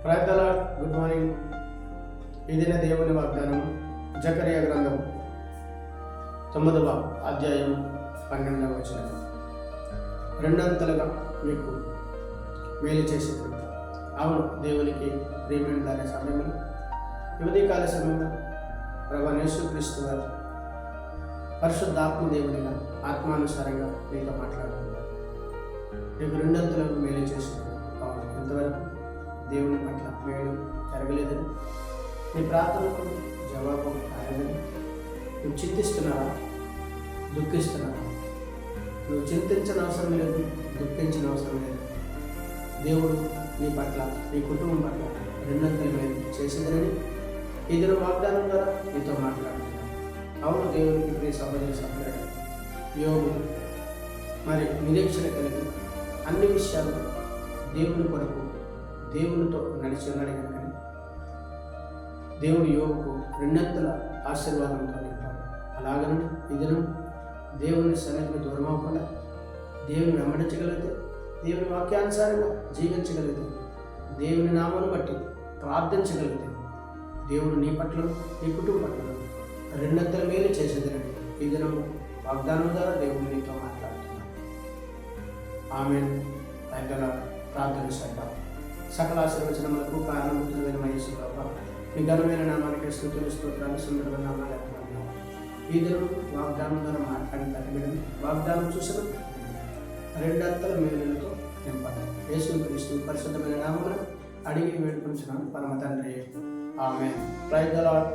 Praise the Lord. Good morning. ఇదిన దేవుని వాగ్దానం జకరియా గ్రంథం 9వ అధ్యాయం 12వ వచనం. రెండంతలుగా మీకు మేలు చేసేది. అవును, దేవునికి ప్రియమైన దాని సమయంలో యువతీకాల సమయంలో ప్రభువైన యేసుక్రీస్తు వారు పరిశుద్ధాత్మ దేవునిగా ఆత్మానుసారంగా మీతో మాట్లాడుతున్నారు. నీకు రెండంతలకు మేలు చేసేది. అవును, ఇంతవరకు దేవుని పట్ల మేలు జరగలేదని, నీ ప్రార్థనకు జవాబు రాలేదని నువ్వు చింతిస్తున్నావా, దుఃఖిస్తున్నావా? నువ్వు చింతించిన అవసరం లేదు, దుఃఖించిన అవసరం లేదు. దేవుడు నీ పట్ల, నీ కుటుంబం పట్ల రెండంతలు మేలు చేసేదని ఈ దిన వాగ్దానం ద్వారా నీతో మాట్లాడుతున్నాను. అవును, దేవునికి ప్రియ సహోదరి సభ్యుడు యోగు మరి నిరీక్షణ కలిగి అన్ని విషయాలు దేవుని కొరకు దేవునితో నడిచి ఉన్నాడు కనుక దేవుడు యోగుకు రెండంతల ఆశీర్వాదంతో నింపాడు. అలాగను ఇదిను దేవుని సన్నిధికి దూరం అవ్వకుండా దేవుని వెంబడించగలిగితే, దేవుని వాక్యానుసారంగా జీవించగలిగితే, దేవుని నామను బట్టి ప్రార్థించగలిగితే దేవుడు నీ పట్ల, నీ కుటుంబం పట్ల రెండంతల మేలు చేసేదనండి ఈ దినము వాగ్దానం ద్వారా దేవుడు నీతో మాట్లాడుతున్నాడు. ఆమేన్. ప్రార్థన చేద్దాం. సకల ఆశీర్వచనములకు కారణములైన యేసు ప్రభువా, మీ ఘనమైన నామానికి స్తుతులు స్తోత్రాలు సుందరమైన నామాలు అర్పణలు. ఈ దినం వాగ్దానం ద్వారా మాట్లాడిన తల్లిని వాగ్దానం చూసిన రెండంతల మేలులతో నింపండి. యేసుక్రీస్తు పరిశుద్ధమైన నామమున అడిగి వేడుకొంచున్నాను పరమ తండ్రి. ఆమేన్. Praise the lord.